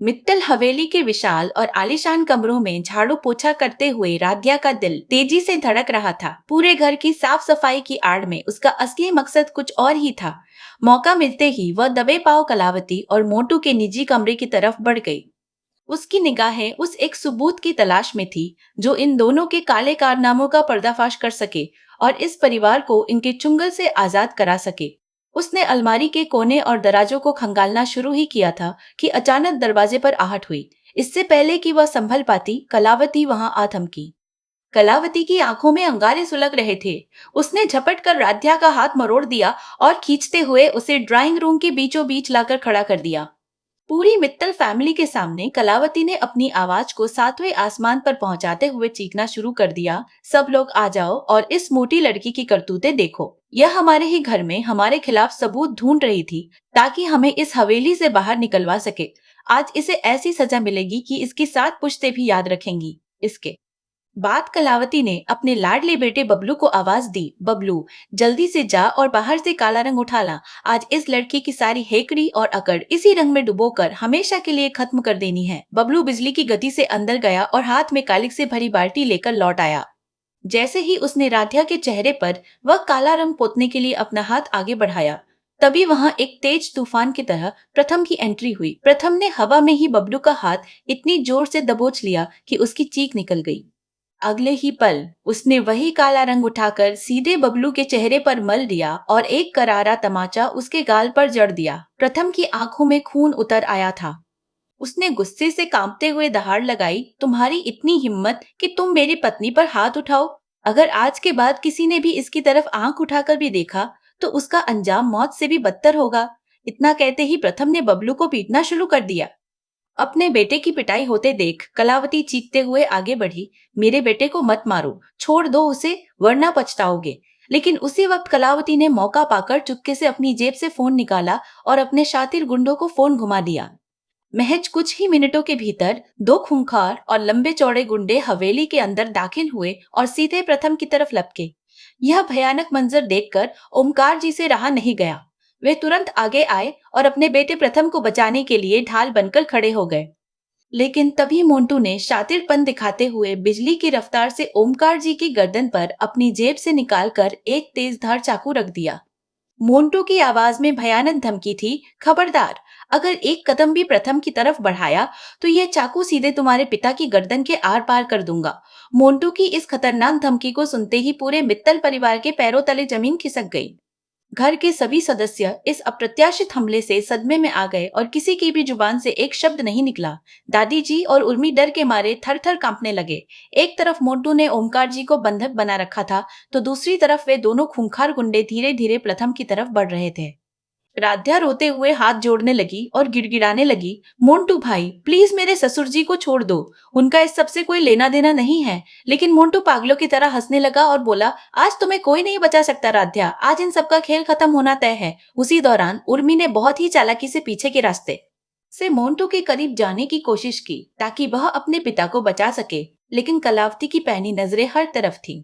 मित्तल हवेली के विशाल और आलीशान कमरों में झाड़ू पोछा करते हुए राध्या का दिल तेजी से धड़क रहा था। पूरे घर की साफ सफाई की आड़ में उसका असली मकसद कुछ और ही था। मौका मिलते ही वह दबे पांव कलावती और मोटू के निजी कमरे की तरफ बढ़ गई। उसकी निगाहें उस एक सबूत की तलाश में थी जो इन दोनों के काले कारनामों का पर्दाफाश कर सके और इस परिवार को इनके चुंगल से आजाद करा सके। उसने अलमारी के कोने और दराजों को खंगालना शुरू ही किया था कि अचानक दरवाजे पर आहट हुई। इससे पहले कि वह संभल पाती, कलावती वहां आ थमकी। कलावती की आंखों में अंगारे सुलग रहे थे। उसने झपट कर राध्या का हाथ मरोड़ दिया और खींचते हुए उसे ड्राइंग रूम के बीचों बीच लाकर खड़ा कर दिया। पूरी मित्तल फैमिली के सामने कलावती ने अपनी आवाज को सातवें आसमान पर पहुंचाते हुए चीखना शुरू कर दिया, सब लोग आ जाओ और इस मोटी लड़की की करतूतें देखो। यह हमारे ही घर में हमारे खिलाफ सबूत ढूंढ रही थी ताकि हमें इस हवेली से बाहर निकलवा सके। आज इसे ऐसी सजा मिलेगी कि इसकी 7 पुश्तें भी याद रखेंगी इसके। बात कलावती ने अपने लाडले बेटे बबलू को आवाज दी। बबलू, जल्दी से जा और बाहर से काला रंग उठा ला। आज इस लड़की की सारी हेकड़ी और अकड़ इसी रंग में डुबोकर हमेशा के लिए खत्म कर देनी है। बबलू बिजली की गति से अंदर गया और हाथ में कालिक से भरी बाल्टी लेकर लौट आया। जैसे ही उसने राध्या के चेहरे पर वह काला रंग पोतने के लिए अपना हाथ आगे बढ़ाया, तभी वहां एक तेज तूफान की तरह प्रथम की एंट्री हुई। प्रथम ने हवा में ही बबलू का हाथ इतनी जोर से दबोच लिया कि उसकी चीख निकल गई। अगले ही पल उसने वही काला रंग उठाकर सीधे बबलू के चेहरे पर मल दिया और एक करारा तमाचा उसके गाल पर जड़ दिया। प्रथम की आंखों में खून उतर आया था। उसने गुस्से से कांपते हुए दहाड़ लगाई, तुम्हारी इतनी हिम्मत कि तुम मेरी पत्नी पर हाथ उठाओ। अगर आज के बाद किसी ने भी इसकी तरफ आंख उठाकर भी देखा तो उसका अंजाम मौत से भी बदतर होगा। इतना कहते ही प्रथम ने बबलू को पीटना शुरू कर दिया। अपने बेटे की पिटाई होते देख कलावती चीखते हुए आगे बढ़ी, मेरे बेटे को मत मारो, छोड़ दो उसे, वरना पछताओगे। लेकिन उसी वक्त कलावती ने मौका पाकर चुपके से अपनी जेब से फोन निकाला और अपने शातिर गुंडों को फोन घुमा दिया। महज कुछ ही मिनटों के भीतर 2 खूंखार और लंबे चौड़े गुंडे हवेली के अंदर दाखिल हुए और सीधे प्रथम की तरफ लपके। यह भयानक मंजर देखकर ओमकार जी से रहा नहीं गया। वे तुरंत आगे आए और अपने बेटे प्रथम को बचाने के लिए ढाल बनकर खड़े हो गए। लेकिन तभी मोंटू ने शातिरपन दिखाते हुए बिजली की रफ्तार से ओमकार जी की गर्दन पर अपनी जेब से निकालकर एक तेज धार चाकू रख दिया। मोंटू की आवाज में भयानक धमकी थी, खबरदार, अगर एक कदम भी प्रथम की तरफ बढ़ाया तो यह चाकू सीधे तुम्हारे पिता की गर्दन के आर पार कर दूंगा। मोंटू की इस खतरनाक धमकी को सुनते ही पूरे मित्तल परिवार के पैरों तले जमीन खिसक गई। घर के सभी सदस्य इस अप्रत्याशित हमले से सदमे में आ गए और किसी की भी जुबान से एक शब्द नहीं निकला। दादी जी और उर्मी डर के मारे थर थर कांपने लगे। एक तरफ मोंटू ने ओमकार जी को बंधक बना रखा था तो दूसरी तरफ वे दोनों खूंखार गुंडे धीरे धीरे प्रथम की तरफ बढ़ रहे थे। राध्या रोते हुए हाथ जोड़ने लगी और गिड़गिड़ाने लगी, मोंटू भाई, प्लीज मेरे ससुर जी को छोड़ दो, उनका इस सबसे कोई लेना देना नहीं है। लेकिन मोंटू पागलों की तरह हंसने लगा और बोला, आज तुम्हें कोई नहीं बचा सकता राध्या, आज इन सबका खेल खत्म होना तय है। उसी दौरान उर्मी ने बहुत ही चालाकी से पीछे के रास्ते से मोंटू के करीब जाने की कोशिश की ताकि वह अपने पिता को बचा सके, लेकिन कलावती की पैनी नजरें हर तरफ थी।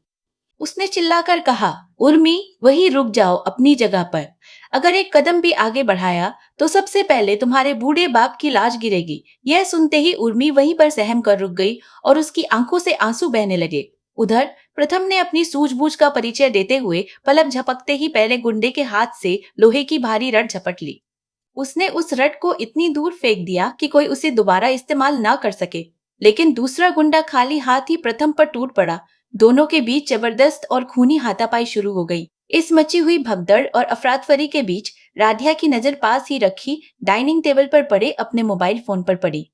उसने चिल्लाकर कहा, उर्मी, वहीं रुक जाओ अपनी जगह पर। अगर एक कदम भी आगे बढ़ाया तो सबसे पहले तुम्हारे बूढ़े बाप की लाश गिरेगी। यह सुनते ही उर्मी वहीं पर सहम कर रुक गई और उसकी आंखों से आंसू बहने लगे। उधर प्रथम ने अपनी सूझबूझ का परिचय देते हुए पलक झपकते ही पहले गुंडे के हाथ से लोहे की भारी रड झपट ली। उसने उस रड को इतनी दूर फेंक दिया कि कोई उसे दोबारा इस्तेमाल ना कर सके। लेकिन दूसरा गुंडा खाली हाथ ही प्रथम पर टूट पड़ा। दोनों के बीच जबरदस्त और खूनी हाथापाई शुरू हो गई। इस मची हुई भगदड़ और अफरातफरी के बीच राधिया की नजर पास ही रखी डाइनिंग टेबल पर पड़े अपने मोबाइल फोन पर पड़ी।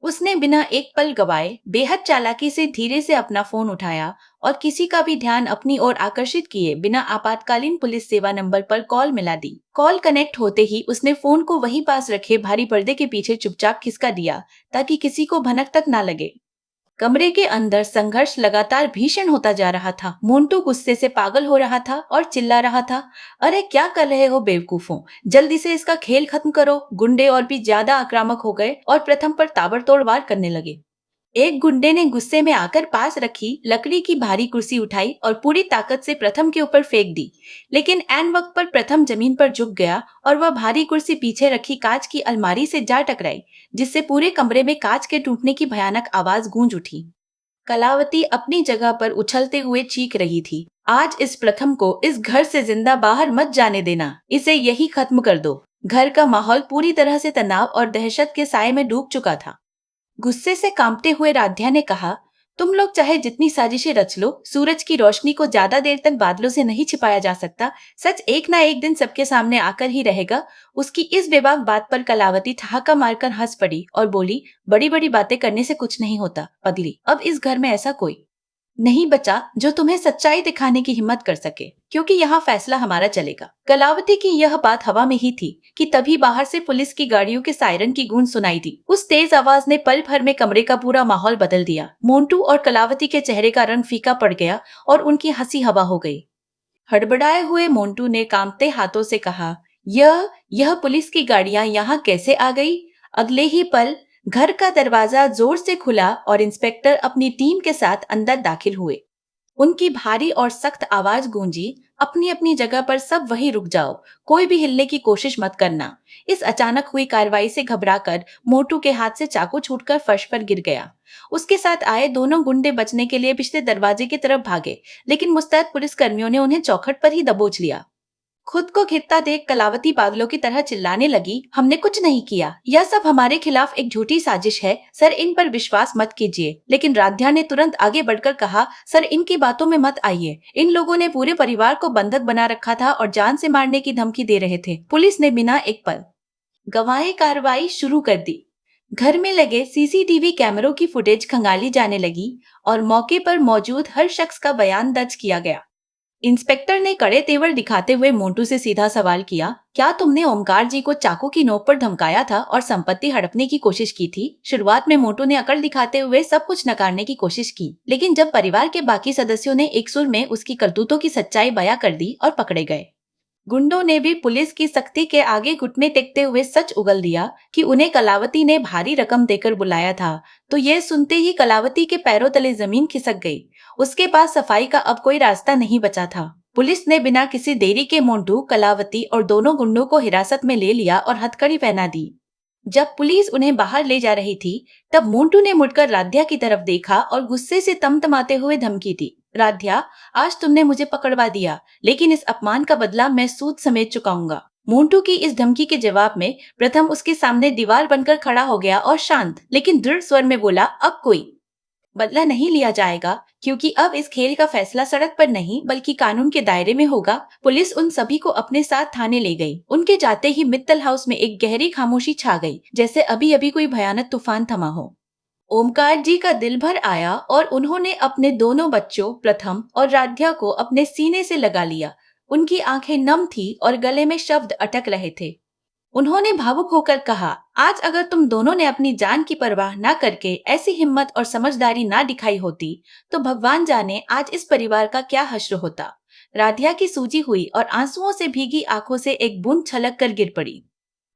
उसने बिना एक पल गवाए बेहद चालाकी से धीरे से अपना फोन उठाया और किसी का भी ध्यान अपनी ओर आकर्षित किए बिना आपातकालीन पुलिस सेवा नंबर पर कॉल मिला दी। कॉल कनेक्ट होते ही उसने फोन को वहीं पास रखे भारी पर्दे के पीछे चुपचाप खिसका दिया ताकि किसी को भनक तक ना लगे। कमरे के अंदर संघर्ष लगातार भीषण होता जा रहा था। मोंटू गुस्से से पागल हो रहा था और चिल्ला रहा था, अरे क्या कर रहे हो बेवकूफों, जल्दी से इसका खेल खत्म करो। गुंडे और भी ज्यादा आक्रामक हो गए और प्रथम पर ताबड़तोड़ वार करने लगे। एक गुंडे ने गुस्से में आकर पास रखी लकड़ी की भारी कुर्सी उठाई और पूरी ताकत से प्रथम के ऊपर फेंक दी। लेकिन ऐन वक्त पर प्रथम जमीन पर झुक गया और वह भारी कुर्सी पीछे रखी कांच की अलमारी से जा टकराई, जिससे पूरे कमरे में कांच के टूटने की भयानक आवाज गूंज उठी। कलावती अपनी जगह पर उछलते हुए चीख रही थी, आज इस प्रथम को इस घर से जिंदा बाहर मत जाने देना, इसे यही खत्म कर दो। घर का माहौल पूरी तरह से तनाव और दहशत के साए में डूब चुका था। गुस्से से कांपते हुए राध्या ने कहा, तुम लोग चाहे जितनी साजिशें रच लो, सूरज की रोशनी को ज्यादा देर तक बादलों से नहीं छिपाया जा सकता। सच एक ना एक दिन सबके सामने आकर ही रहेगा। उसकी इस बेबाक बात पर कलावती ठहाका मारकर हंस पड़ी और बोली, बड़ी बड़ी बातें करने से कुछ नहीं होता पगली। अब इस घर में ऐसा कोई नहीं बचा जो तुम्हें सच्चाई दिखाने की हिम्मत कर सके, क्योंकि यहाँ फैसला हमारा चलेगा। कलावती की यह बात हवा में ही थी कि तभी बाहर से पुलिस की गाड़ियों के सायरन की गूंज सुनाई दी। उस तेज आवाज ने पल भर में कमरे का पूरा माहौल बदल दिया। मोंटू और कलावती के चेहरे का रंग फीका पड़ गया और उनकी हंसी हवा हो गई। हड़बड़ाए हुए मोंटू ने कांपते हाथों से कहा, यह पुलिस की गाड़ियां यहाँ कैसे आ गई? अगले ही पल घर का दरवाजा जोर से खुला और इंस्पेक्टर अपनी टीम के साथ अंदर दाखिल हुए। उनकी भारी और सख्त आवाज गूंजी, अपनी अपनी जगह पर सब वहीं रुक जाओ, कोई भी हिलने की कोशिश मत करना। इस अचानक हुई कार्रवाई से घबराकर मोटू के हाथ से चाकू छूटकर फर्श पर गिर गया। उसके साथ आए दोनों गुंडे बचने के लिए पिछले दरवाजे की तरफ भागे, लेकिन मुस्तैद पुलिसकर्मियों ने उन्हें चौखट पर ही दबोच लिया। खुद को घिरता देख कलावती पागलों की तरह चिल्लाने लगी, हमने कुछ नहीं किया, यह सब हमारे खिलाफ एक झूठी साजिश है, सर इन पर विश्वास मत कीजिए। लेकिन राध्या ने तुरंत आगे बढ़कर कहा, सर इनकी बातों में मत आइए, इन लोगों ने पूरे परिवार को बंधक बना रखा था और जान से मारने की धमकी दे रहे थे। पुलिस ने बिना एक पल गंवाए कार्रवाई शुरू कर दी। घर में लगे सीसीटीवी कैमरों की फुटेज खंगाली जाने लगी और मौके पर मौजूद हर शख्स का बयान दर्ज किया गया। इंस्पेक्टर ने कड़े तेवर दिखाते हुए मोंटू से सीधा सवाल किया, क्या तुमने ओमकार जी को चाकू की नोक पर धमकाया था और संपत्ति हड़पने की कोशिश की थी? शुरुआत में मोंटू ने अकड़ दिखाते हुए सब कुछ नकारने की कोशिश की, लेकिन जब परिवार के बाकी सदस्यों ने एक सुर में उसकी करतूतों की सच्चाई बयां कर दी और पकड़े गए। गुंडों ने भी पुलिस की सख्ती के आगे घुटने टेकते हुए सच उगल दिया कि उन्हें कलावती ने भारी रकम देकर बुलाया था। तो यह सुनते ही कलावती के पैरों तले जमीन खिसक गई। उसके पास सफाई का अब कोई रास्ता नहीं बचा था। पुलिस ने बिना किसी देरी के मोंटू, कलावती और दोनों गुंडों को हिरासत में ले लिया और हथकड़ी पहना दी। जब पुलिस उन्हें बाहर ले जा रही थी, तब मोंटू ने मुड़कर राध्या की तरफ देखा और गुस्से से तमतमाते हुए धमकी दी, राध्या, आज तुमने मुझे पकड़वा दिया, लेकिन इस अपमान का बदला मैं सूद समेत चुकाऊंगा। मोंटू की इस धमकी के जवाब में प्रथम उसके सामने दीवार बनकर खड़ा हो गया और शांत लेकिन दृढ़ स्वर में बोला, अब कोई बदला नहीं लिया जाएगा, क्योंकि अब इस खेल का फैसला सड़क पर नहीं बल्कि कानून के दायरे में होगा। पुलिस उन सभी को अपने साथ थाने ले गई। उनके जाते ही मित्तल हाउस में एक गहरी खामोशी छा गई, जैसे अभी अभी कोई भयानक तूफान थमा हो। ओमकार जी का दिल भर आया और उन्होंने अपने दोनों बच्चों प्रथम और राध्या को अपने सीने से लगा लिया। उनकी आंखें नम थी और गले में शब्द अटक रहे थे। उन्होंने भावुक होकर कहा, आज अगर तुम दोनों ने अपनी जान की परवाह न करके ऐसी हिम्मत और समझदारी ना दिखाई होती, तो भगवान जाने आज इस परिवार का क्या हश्र होता। राधिया की सूजी हुई और आंसुओं से भीगी आंखों से एक बूंद छलक कर गिर पड़ी।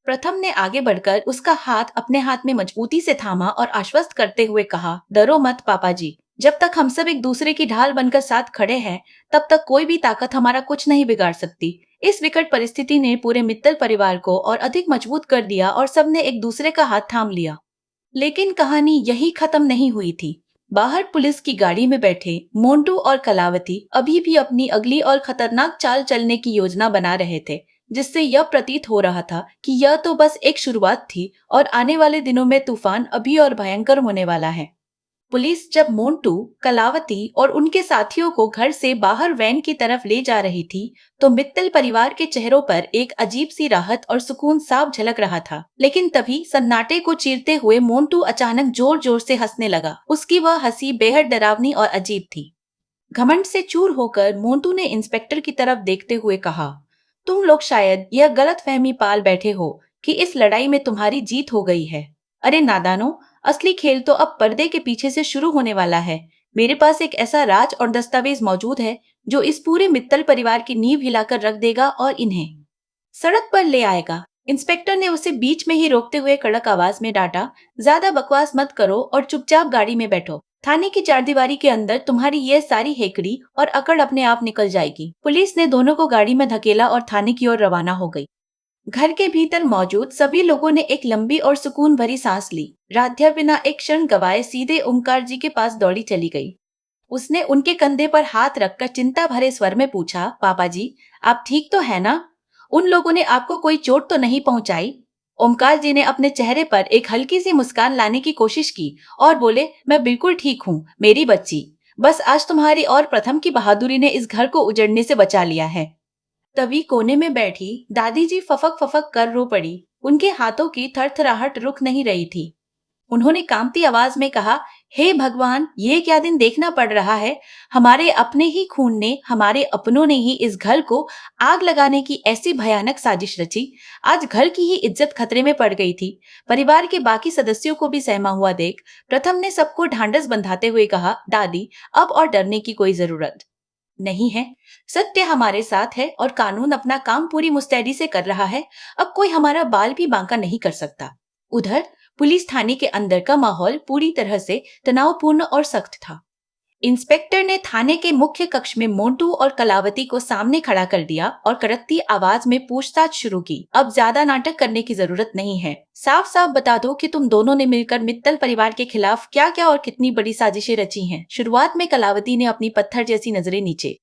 प्रथम ने आगे बढ़कर उसका हाथ अपने हाथ में मजबूती से थामा और आश्वस्त करते हुए कहा, डरो मत पापा जी, जब तक हम सब एक दूसरे की ढाल बनकर साथ खड़े हैं, तब तक कोई भी ताकत हमारा कुछ नहीं बिगाड़ सकती। इस विकट परिस्थिति ने पूरे मित्तल परिवार को और अधिक मजबूत कर दिया और सबने एक दूसरे का हाथ थाम लिया। लेकिन कहानी यही खत्म नहीं हुई थी। बाहर पुलिस की गाड़ी में बैठे मोंटू और कलावती अभी भी अपनी अगली और खतरनाक चाल चलने की योजना बना रहे थे, जिससे यह प्रतीत हो रहा था कि यह तो बस एक शुरुआत थी और आने वाले दिनों में तूफान अभी और भयंकर होने वाला है। पुलिस जब मोंटू, कलावती और उनके साथियों को घर से बाहर वैन की तरफ ले जा रही थी, तो मित्तल परिवार के चेहरों पर एक अजीब सी राहत और सुकून साफ झलक रहा था। लेकिन तभी सन्नाटे को चीरते हुए मोंटू अचानक जोर जोर से हंसने लगा। उसकी वह हंसी बेहद डरावनी और अजीब थी। घमंड से चूर होकर मोंटू ने इंस्पेक्टर की तरफ देखते हुए कहा, तुम लोग शायद यह गलतफहमी पाल बैठे हो कि इस लड़ाई में तुम्हारी जीत हो गई है। अरे नादानो, असली खेल तो अब पर्दे के पीछे से शुरू होने वाला है। मेरे पास एक ऐसा राज और दस्तावेज मौजूद है जो इस पूरे मित्तल परिवार की नींव हिलाकर रख देगा और इन्हें सड़क पर ले आएगा। इंस्पेक्टर ने उसे बीच में ही रोकते हुए कड़क आवाज में डांटा, ज्यादा बकवास मत करो और चुपचाप गाड़ी में बैठो। थाने की चारदीवारी के अंदर तुम्हारी ये सारी हेकड़ी और अकड़ अपने आप निकल जाएगी। पुलिस ने दोनों को गाड़ी में धकेला और थाने की ओर रवाना हो गई। घर के भीतर मौजूद सभी लोगों ने एक लंबी और सुकून भरी सांस ली। राध्या बिना एक क्षण गवाए सीधे ओंकार जी के पास दौड़ी चली गई। उसने उनके कंधे पर हाथ रखकर चिंता भरे स्वर में पूछा, पापा जी, आप ठीक तो है ना? उन लोगों ने आपको कोई चोट तो नहीं पहुंचाई? ओमकार जी ने अपने चेहरे पर एक हल्की सी मुस्कान लाने की कोशिश की और बोले, मैं बिल्कुल ठीक हूँ मेरी बच्ची। बस आज तुम्हारी और प्रथम की बहादुरी ने इस घर को उजड़ने से बचा लिया है। तभी कोने में बैठी दादी जी फफक फफक कर रो पड़ी। उनके हाथों की थरथराहट रुक नहीं रही थी। उन्होंने कांपती आवाज में कहा, हे भगवान, ये क्या दिन देखना पड़ रहा है। हमारे अपने ही खून ने, हमारे अपनों ने ही इस घर को आग लगाने की ऐसी भयानक साजिश रची। आज घर की ही इज्जत खतरे में पड़ गई थी। परिवार के बाकी सदस्यों को भी सहमा हुआ देख प्रथम ने सबको ढांढस बंधाते हुए कहा, दादी, अब और डरने की कोई जरूरत नहीं है। सत्य हमारे साथ है और कानून अपना काम पूरी मुस्तैदी से कर रहा है। अब कोई हमारा बाल भी बांका नहीं कर सकता। उधर पुलिस थाने के अंदर का माहौल पूरी तरह से तनावपूर्ण और सख्त था। इंस्पेक्टर ने थाने के मुख्य कक्ष में मोंटू और कलावती को सामने खड़ा कर दिया और कड़कती आवाज में पूछताछ शुरू की। अब ज्यादा नाटक करने की जरूरत नहीं है। साफ साफ बता दो कि तुम दोनों ने मिलकर मित्तल परिवार के खिलाफ क्या क्या और कितनी बड़ी साजिशें रची हैं। शुरुआत में कलावती ने अपनी पत्थर जैसी नजरें नीचे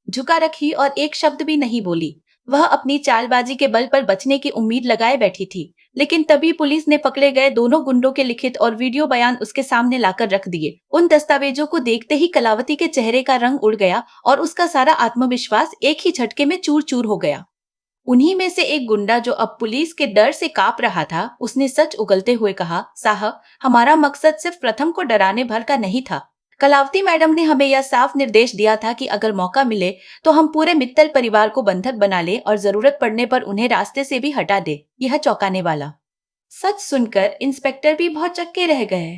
झुका रखी और एक शब्द भी नहीं बोली। वह अपनी चालबाजी के बल पर बचने की उम्मीद लगाए बैठी थी। लेकिन तभी पुलिस ने पकड़े गए दोनों गुंडों के लिखित और वीडियो बयान उसके सामने लाकर रख दिए। उन दस्तावेजों को देखते ही कलावती के चेहरे का रंग उड़ गया और उसका सारा आत्मविश्वास एक ही झटके में चूर चूर हो गया। उन्हीं में से एक गुंडा जो अब पुलिस के डर से कांप रहा था, उसने सच उगलते हुए कहा, साहब, हमारा मकसद सिर्फ प्रथम को डराने भर का नहीं था। कलावती मैडम ने हमें यह साफ निर्देश दिया था कि अगर मौका मिले तो हम पूरे मित्तल परिवार को बंधक बना ले और जरूरत पड़ने पर उन्हें रास्ते से भी हटा दे। यह चौंकाने वाला सच सुनकर इंस्पेक्टर भी बहुत चक्के रह गए।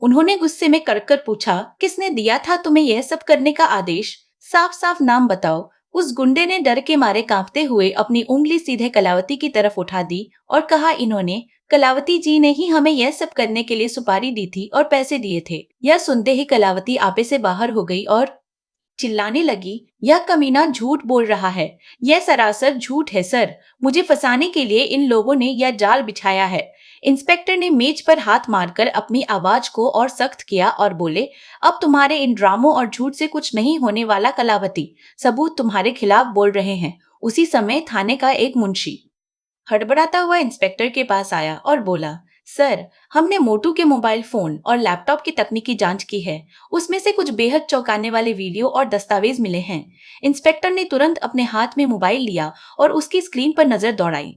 उन्होंने गुस्से में कड़कर पूछा, किसने दिया था तुम्हें यह सब करने का आदेश? साफ साफ नाम बताओ। उस गुंडे ने डर के मारे कांपते हुए अपनी उंगली सीधे कलावती की तरफ उठा दी और कहा, इन्होंने कलावती जी ने ही हमें यह सब करने के लिए सुपारी दी थी और पैसे दिए थे। यह सुनते ही कलावती आपे से बाहर हो गई और चिल्लाने लगी, यह कमीना झूठ बोल रहा है। यह सरासर झूठ है सर। मुझे फंसाने के लिए इन लोगों ने यह जाल बिछाया है। इंस्पेक्टर ने मेज पर हाथ मारकर अपनी आवाज को और सख्त किया और बोले, अब तुम्हारे इन ड्रामों और झूठ से कुछ नहीं होने वाला कलावती। सबूत तुम्हारे खिलाफ बोल रहे हैं। उसी समय थाने का एक मुंशी हड़बड़ाता हुआ इंस्पेक्टर के पास आया और बोला, सर, हमने मोटू के मोबाइल फोन और लैपटॉप की तकनीकी जांच की है। उसमें से कुछ बेहद चौंकाने वाले वीडियो और दस्तावेज मिले हैं। इंस्पेक्टर ने तुरंत अपने हाथ में मोबाइल लिया और उसकी स्क्रीन पर नजर दौड़ाई।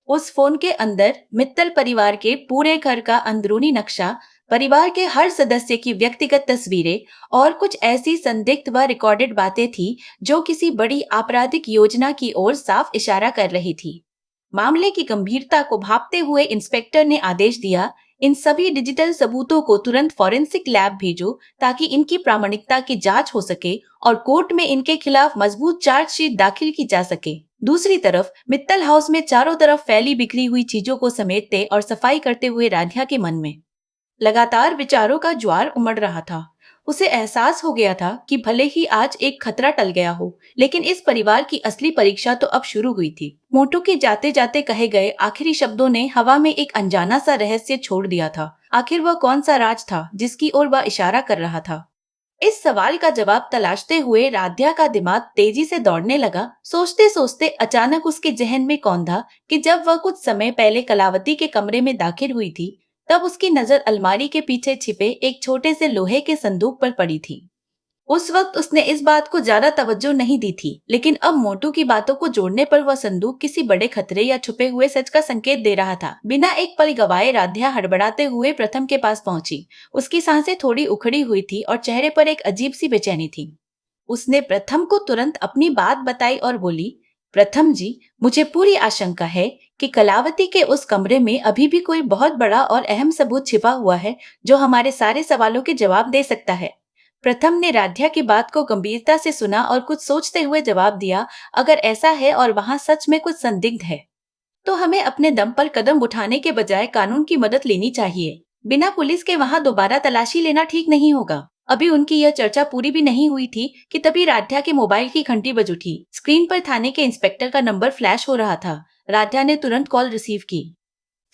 उस फोन के अंदर मित्तल परिवार के पूरे घर का अंदरूनी नक्शा, परिवार के हर सदस्य की व्यक्तिगत तस्वीरें और कुछ ऐसी संदिग्ध व रिकॉर्डेड बातें थी जो किसी बड़ी आपराधिक योजना की ओर साफ इशारा कर रही थी। मामले की गंभीरता को भांपते हुए इंस्पेक्टर ने आदेश दिया, इन सभी डिजिटल सबूतों को तुरंत फॉरेंसिक लैब भेजो ताकि इनकी प्रामाणिकता की जांच हो सके और कोर्ट में इनके खिलाफ मजबूत चार्जशीट दाखिल की जा सके। दूसरी तरफ मित्तल हाउस में चारों तरफ फैली बिखरी हुई चीजों को समेटते और सफाई करते हुए राधिया के मन में लगातार विचारों का ज्वार उमड़ रहा था। उसे एहसास हो गया था कि भले ही आज एक खतरा टल गया हो, लेकिन इस परिवार की असली परीक्षा तो अब शुरू हुई थी। मोटू के जाते जाते कहे गए आखिरी शब्दों ने हवा में एक अनजाना सा रहस्य छोड़ दिया था। आखिर वह कौन सा राज था जिसकी ओर वह इशारा कर रहा था? इस सवाल का जवाब तलाशते हुए राध्या का दिमाग तेजी से दौड़ने लगा। सोचते सोचते अचानक उसके जहन में कौंधा कि जब वह कुछ समय पहले कलावती के कमरे में दाखिल हुई थी, तब उसकी नजर अलमारी के पीछे छिपे एक छोटे से लोहे के संदूक पर पड़ी थी। उस वक्त उसने इस बात को ज्यादा तवज्जो नहीं दी थी, लेकिन अब मोटू की बातों को जोड़ने पर वह संदूक किसी बड़े खतरे या छुपे हुए सच का संकेत दे रहा था। बिना एक पल गवाए राध्या हड़बड़ाते हुए प्रथम के पास पहुंची। उसकी सांसें थोड़ी उखड़ी हुई थी और चेहरे पर एक अजीब सी बेचैनी थी। उसने प्रथम को तुरंत अपनी बात बताई और बोली, प्रथम जी, मुझे पूरी आशंका है कि कलावती के उस कमरे में अभी भी कोई बहुत बड़ा और अहम सबूत छिपा हुआ है जो हमारे सारे सवालों के जवाब दे सकता है। प्रथम ने राध्या की बात को गंभीरता से सुना और कुछ सोचते हुए जवाब दिया, अगर ऐसा है और वहां सच में कुछ संदिग्ध है तो हमें अपने दम पर कदम उठाने के बजाय कानून की मदद लेनी चाहिए। बिना पुलिस के वहां दोबारा तलाशी लेना ठीक नहीं होगा। अभी उनकी यह चर्चा पूरी भी नहीं हुई थी कि तभी राध्या के मोबाइल की घंटी बज उठी। स्क्रीन पर थाने के इंस्पेक्टर का नंबर फ्लैश हो रहा था। राध्या ने तुरंत कॉल रिसीव की।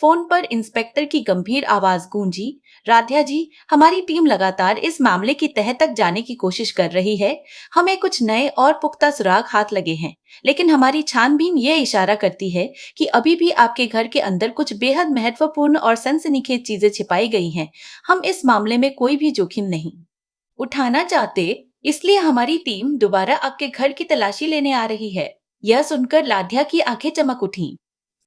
फोन पर इंस्पेक्टर की गंभीर आवाज गूंजी। राध्या जी, हमारी टीम लगातार इस मामले की तह तक जाने की कोशिश कर रही है। हमें कुछ नए और पुख्ता सुराग हाथ लगे हैं, लेकिन हमारी छानबीन ये इशारा करती है कि अभी भी आपके घर के अंदर कुछ बेहद महत्वपूर्ण और सनसनीखेज चीजें छिपाई गई हैं। हम इस मामले में कोई भी जोखिम नहीं उठाना चाहते, इसलिए हमारी टीम दोबारा आपके घर की तलाशी लेने आ रही है। यह सुनकर लाध्या की आंखें चमक उठी।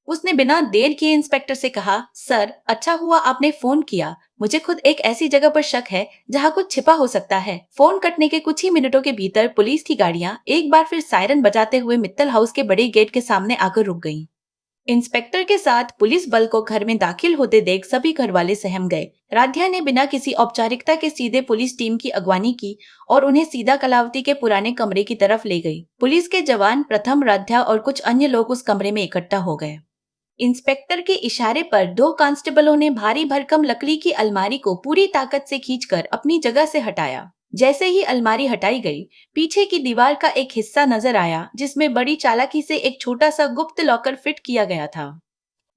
उसने बिना देर किए इंस्पेक्टर से कहा, सर, अच्छा हुआ आपने फोन किया। मुझे खुद एक ऐसी जगह पर शक है जहां कुछ छिपा हो सकता है। फोन कटने के कुछ ही मिनटों के भीतर पुलिस की गाड़ियां एक बार फिर सायरन बजाते हुए मित्तल हाउस के बड़े गेट के सामने आकर रुक गईं। इंस्पेक्टर के साथ पुलिस बल को घर में दाखिल होते देख सभी घर वाले सहम गए। राध्या ने बिना किसी औपचारिकता के सीधे पुलिस टीम की अगवानी की और उन्हें सीधा कलावती के पुराने कमरे की तरफ ले गई। पुलिस के जवान प्रथम, राध्या और कुछ अन्य लोग उस कमरे में इकट्ठा हो गए। इंस्पेक्टर के इशारे पर दो कांस्टेबलों ने भारी भरकम लकड़ी की अलमारी को पूरी ताकत से खींचकर अपनी जगह से हटाया। जैसे ही अलमारी हटाई गई, पीछे की दीवार का एक हिस्सा नजर आया जिसमें बड़ी चालाकी से एक छोटा सा गुप्त लॉकर फिट किया गया था।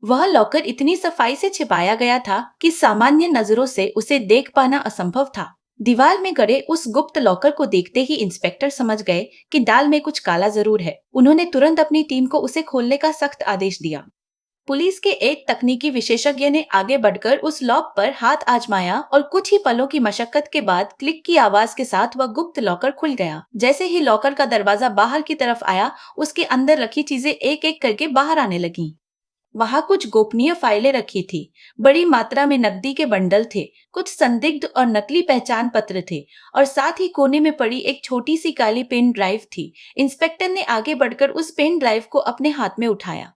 वह लॉकर इतनी सफाई से छिपाया गया था कि सामान्य नजरों से उसे देख पाना असंभव था। दीवार में गड़े उस गुप्त लॉकर को देखते ही इंस्पेक्टर समझ गए कि दाल में कुछ काला जरूर है। उन्होंने तुरंत अपनी टीम को उसे खोलने का सख्त आदेश दिया। पुलिस के एक तकनीकी विशेषज्ञ ने आगे बढ़कर उस लॉक पर हाथ आजमाया और कुछ ही पलों की मशक्कत के बाद क्लिक की आवाज के साथ वह गुप्त लॉकर खुल गया। जैसे ही लॉकर का दरवाजा बाहर की तरफ आया, उसके अंदर रखी चीजें एक एक करके बाहर आने लगीं। वहां कुछ गोपनीय फाइलें रखी थी, बड़ी मात्रा में नकदी के बंडल थे, कुछ संदिग्ध और नकली पहचान पत्र थे और साथ ही कोने में पड़ी एक छोटी सी काली पेन ड्राइव थी। इंस्पेक्टर ने आगे बढ़कर उस पेन ड्राइव को अपने हाथ में उठाया।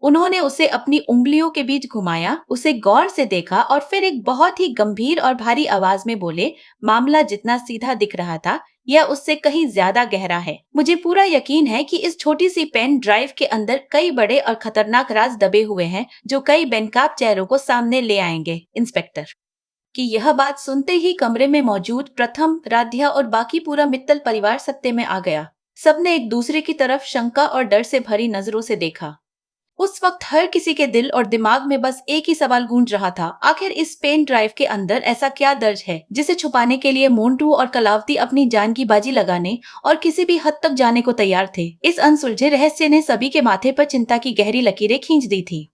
उन्होंने उसे अपनी उंगलियों के बीच घुमाया, उसे गौर से देखा और फिर एक बहुत ही गंभीर और भारी आवाज में बोले, मामला जितना सीधा दिख रहा था, यह उससे कहीं ज्यादा गहरा है। मुझे पूरा यकीन है कि इस छोटी सी पेन ड्राइव के अंदर कई बड़े और खतरनाक राज दबे हुए हैं जो कई बेनकाब चेहरों को सामने ले आएंगे। इंस्पेक्टर की यह बात सुनते ही कमरे में मौजूद प्रथम, राध्या और बाकी पूरा मित्तल परिवार सत्ते में आ गया। सबने एक दूसरे की तरफ शंका और डर से भरी नजरों से देखा। उस वक्त हर किसी के दिल और दिमाग में बस एक ही सवाल गूंज रहा था, आखिर इस पेन ड्राइव के अंदर ऐसा क्या दर्ज है जिसे छुपाने के लिए मोंटू और कलावती अपनी जान की बाजी लगाने और किसी भी हद तक जाने को तैयार थे। इस अनसुलझे रहस्य ने सभी के माथे पर चिंता की गहरी लकीरें खींच दी थी।